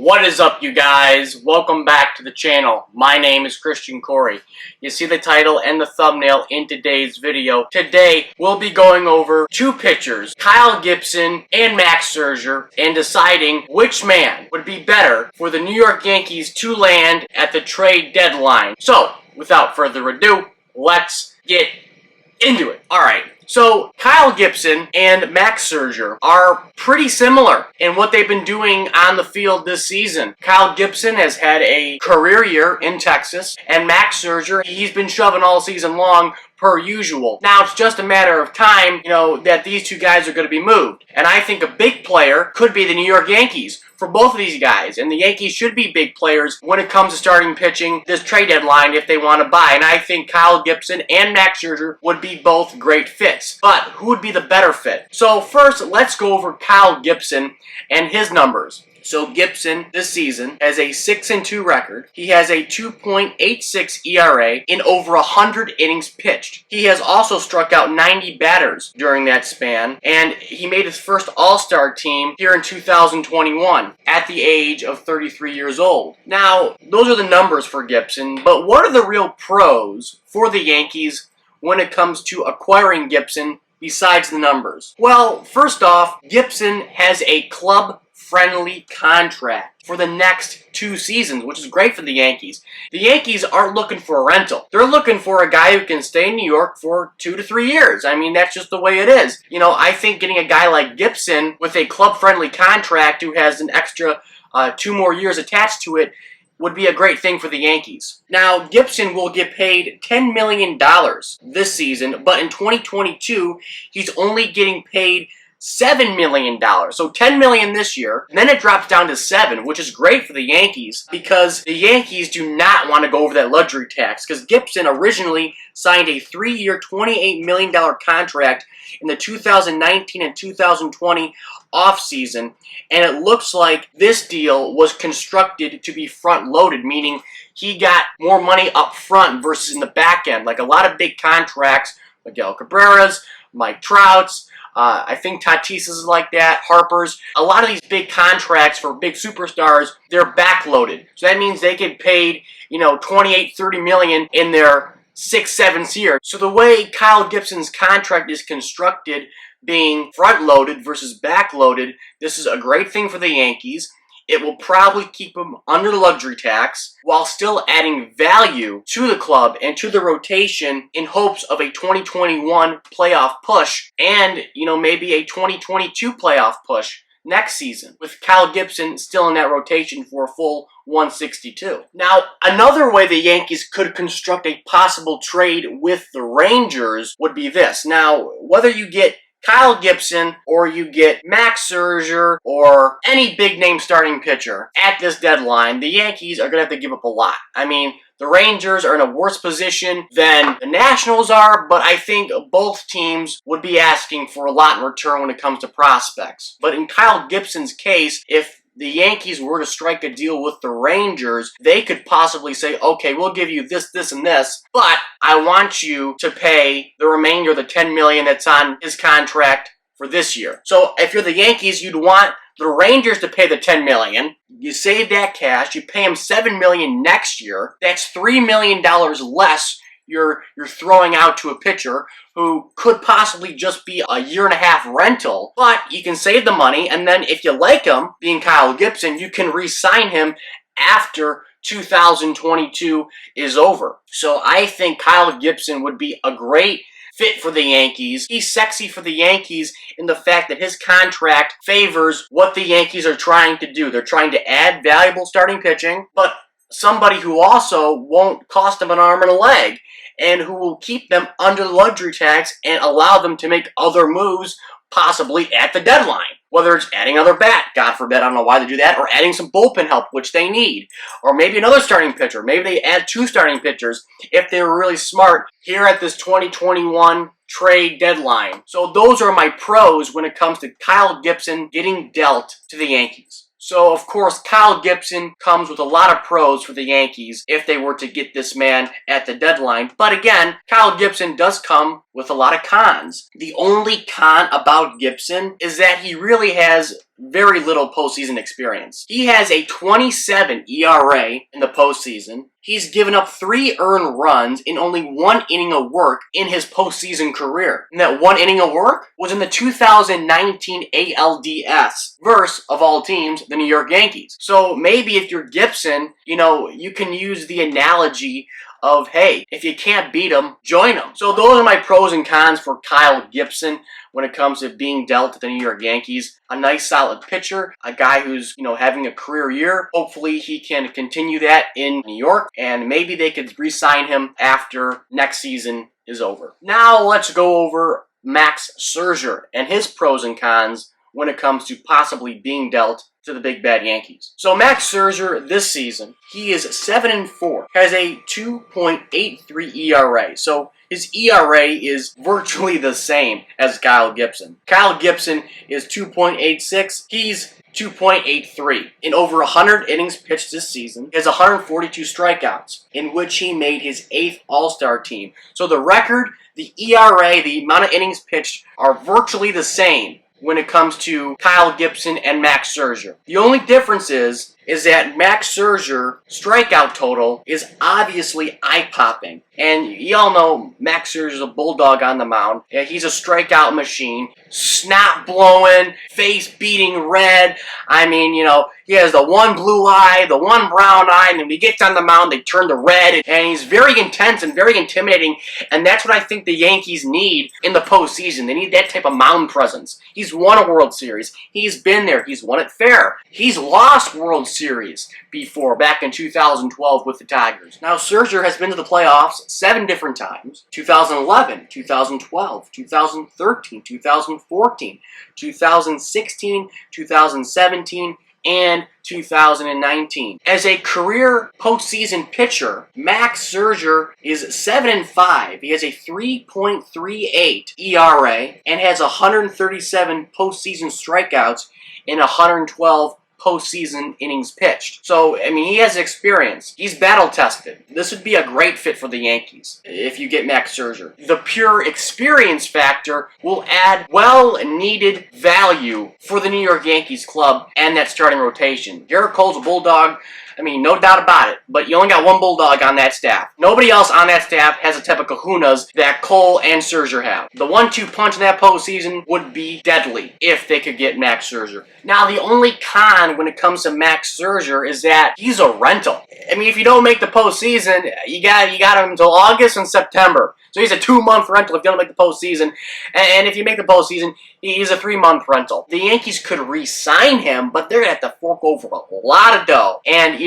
What is up, you guys? Welcome back to the channel. My name is Christian Corey. You see the title and the thumbnail in today's video. Today, we'll be going over two pitchers, Kyle Gibson and Max Scherzer, and deciding which man would be better for the New York Yankees to land at the trade deadline. So, without further ado, let's get into it. Alright, so Kyle Gibson and Max Scherzer are pretty similar in what they've been doing on the field this season. Kyle Gibson has had a career year in Texas, and Max Scherzer, he's been shoving all season long per usual. Now, it's just a matter of time, that these two guys are going to be moved. And I think a big player could be the New York Yankees for both of these guys. And the Yankees should be big players when it comes to starting pitching this trade deadline if they want to buy. And I think Kyle Gibson and Max Scherzer would be both great fits. But who would be the better fit? So first, let's go over Kyle Gibson and his numbers. So Gibson this season has a 6-2 record. He has a 2.86 ERA in over 100 innings pitched. He has also struck out 90 batters during that span, and he made his first All-Star team here in 2021 at the age of 33 years old. Now, those are the numbers for Gibson, but what are the real pros for the Yankees when it comes to acquiring Gibson besides the numbers? Well, first off, Gibson has a club-friendly contract for the next 2 seasons, which is great for the Yankees. The Yankees aren't looking for a rental. They're looking for a guy who can stay in New York for 2 to 3 years. I mean, that's just the way it is. I think getting a guy like Gibson with a club-friendly contract who has an extra 2 more years attached to it would be a great thing for the Yankees. Now, Gibson will get paid $10 million this season, but in 2022, he's only getting paid $7 million. So $10 million this year, and then it drops down to $7, which is great for the Yankees because the Yankees do not want to go over that luxury tax because Gibson originally signed a 3-year, $28 million contract in the 2019 and 2020 offseason, and it looks like this deal was constructed to be front-loaded, meaning he got more money up front versus in the back end. Like a lot of big contracts, Miguel Cabrera's, Mike Trout's, I think Tatis is like that, Harper's. A lot of these big contracts for big superstars, they're backloaded. So that means they get paid, 28, 30 million in their 6th, 7th year. So the way Kyle Gibson's contract is constructed, being front-loaded versus back-loaded, this is a great thing for the Yankees. It will probably keep them under the luxury tax while still adding value to the club and to the rotation in hopes of a 2021 playoff push and, maybe a 2022 playoff push next season, with Kyle Gibson still in that rotation for a full 162. Now, another way the Yankees could construct a possible trade with the Rangers would be this. Now, whether you get Kyle Gibson or you get Max Scherzer or any big-name starting pitcher at this deadline, the Yankees are going to have to give up a lot. I mean, the Rangers are in a worse position than the Nationals are, but I think both teams would be asking for a lot in return when it comes to prospects. But in Kyle Gibson's case, if the Yankees were to strike a deal with the Rangers, they could possibly say, okay, we'll give you this, this, and this, but I want you to pay the remainder of the $10 million that's on his contract for this year. So if you're the Yankees, you'd want the Rangers to pay the $10 million. You save that cash, you pay them $7 million next year. That's $3 million less you're throwing out to a pitcher who could possibly just be a 1.5-year rental, but you can save the money, and then if you like him, being Kyle Gibson, you can re-sign him after 2022 is over. So I think Kyle Gibson would be a great fit for the Yankees. He's sexy for the Yankees in the fact that his contract favors what the Yankees are trying to do. They're trying to add valuable starting pitching, but somebody who also won't cost them an arm and a leg, and who will keep them under the luxury tax and allow them to make other moves possibly at the deadline. Whether it's adding another bat, God forbid, I don't know why they do that, or adding some bullpen help, which they need. Or maybe another starting pitcher. Maybe they add 2 starting pitchers if they were really smart here at this 2021 trade deadline. So those are my pros when it comes to Kyle Gibson getting dealt to the Yankees. So, of course, Kyle Gibson comes with a lot of pros for the Yankees if they were to get this man at the deadline. But again, Kyle Gibson does come with a lot of cons. The only con about Gibson is that he really has very little postseason experience. He has a 27 ERA in the postseason. He's given up 3 earned runs in only 1 inning of work in his postseason career. And that 1 inning of work was in the 2019 ALDS versus, of all teams, the New York Yankees. So maybe if you're Gibson, you can use the analogy of, hey, if you can't beat them, join them. So those are my pros and cons for Kyle Gibson when it comes to being dealt to the New York Yankees. A nice solid pitcher, a guy who's, having a career year. Hopefully he can continue that in New York, and maybe they could re-sign him after next season is over. Now let's go over Max Scherzer and his pros and cons when it comes to possibly being dealt to the big bad Yankees. So Max Scherzer this season, he is 7-4, has a 2.83 ERA. So his ERA is virtually the same as Kyle Gibson. Kyle Gibson is 2.86. He's 2.83. In over 100 innings pitched this season, he has 142 strikeouts, in which he made his 8th All-Star team. So the record, the ERA, the amount of innings pitched are virtually the same when it comes to Kyle Gibson and Max Scherzer. The only difference is that Max Scherzer strikeout total is obviously eye-popping. And y'all know Max Scherzer's a bulldog on the mound. Yeah, he's a strikeout machine. Snot blowing, face beating red. I mean, he has the one blue eye, the one brown eye, and when he gets on the mound, they turn to red. And he's very intense and very intimidating, and that's what I think the Yankees need in the postseason. They need that type of mound presence. He's won a World Series. He's been there. He's won it fair. He's lost World Series before, back in 2012 with the Tigers. Now, Scherzer has been to the playoffs 7 different times. 2011, 2012, 2013, 2014, 2016, 2017, and 2019. As a career postseason pitcher, Max Scherzer is 7-5. He has a 3.38 ERA and has 137 postseason strikeouts in 112 postseason innings pitched. So, he has experience. He's battle-tested. This would be a great fit for the Yankees if you get Max Scherzer. The pure experience factor will add well-needed value for the New York Yankees club and that starting rotation. Garrett Cole's a bulldog. No doubt about it, but you only got one bulldog on that staff. Nobody else on that staff has the type of kahunas that Cole and Scherzer have. The 1-2 punch in that postseason would be deadly if they could get Max Scherzer. Now, the only con when it comes to Max Scherzer is that he's a rental. If you don't make the postseason, you got him until August and September. So he's a 2-month rental if you don't make the postseason. And if you make the postseason, he's a 3-month rental. The Yankees could re-sign him, but they're going to have to fork over a lot of dough. And,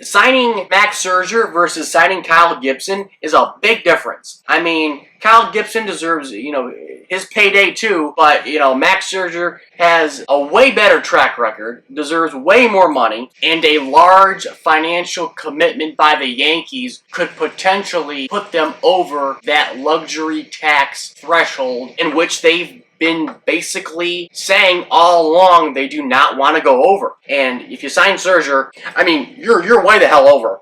signing Max Scherzer versus signing Kyle Gibson is a big difference. Kyle Gibson deserves, his payday too, but, Max Scherzer has a way better track record, deserves way more money, and a large financial commitment by the Yankees could potentially put them over that luxury tax threshold in which they've been basically saying all along they do not want to go over. And if you sign Scherzer, you're way the hell over.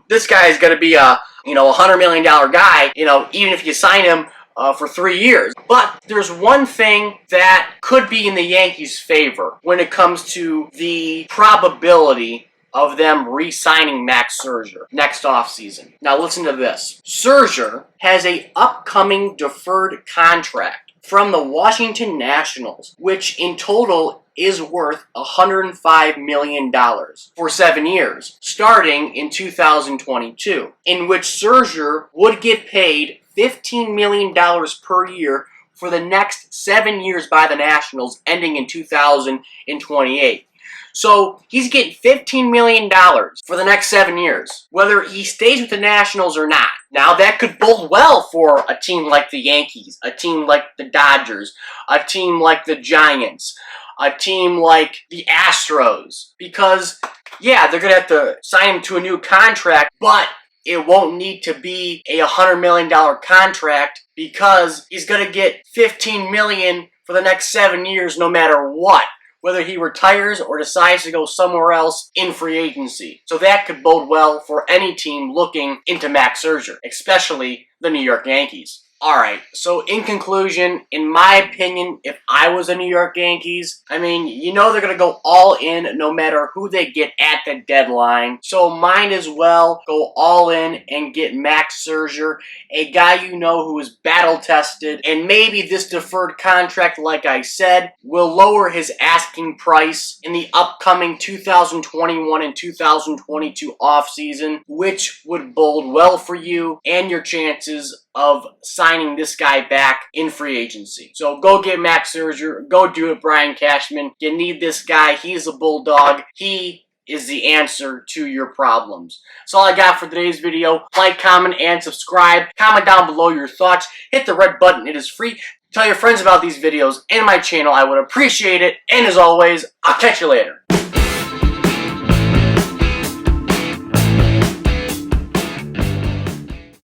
This guy is going to be a $100 million guy, even if you sign him for 3 years. But there's one thing that could be in the Yankees' favor when it comes to the probability of them re-signing Max Scherzer next offseason. Now listen to this. Scherzer has a upcoming deferred contract from the Washington Nationals, which in total is worth $105 million for 7 years, starting in 2022, in which Scherzer would get paid $15 million per year for the next 7 years by the Nationals, ending in 2028. So he's getting $15 million for the next 7 years, whether he stays with the Nationals or not. Now, that could bode well for a team like the Yankees, a team like the Dodgers, a team like the Giants, a team like the Astros, because, yeah, they're going to have to sign him to a new contract, but it won't need to be a $100 million contract because he's going to get $15 million for the next 7 years no matter what, whether he retires or decides to go somewhere else in free agency. So that could bode well for any team looking into Max Scherzer, especially the New York Yankees. Alright, so in conclusion, in my opinion, if I was the New York Yankees, I mean, you know they're going to go all in no matter who they get at the deadline. So might as well go all in and get Max Scherzer, a guy you know who is battle-tested. And maybe this deferred contract, like I said, will lower his asking price in the upcoming 2021 and 2022 offseason, which would bode well for you and your chances of signing this guy back in free agency. So go get Max Scherzer. Go do it, Brian Cashman. You need this guy. He's a bulldog. He is the answer to your problems. That's all I got for today's video. Like, comment, and subscribe. Comment down below your thoughts. Hit the red button. It is free. Tell your friends about these videos and my channel. I would appreciate it. And as always, I'll catch you later.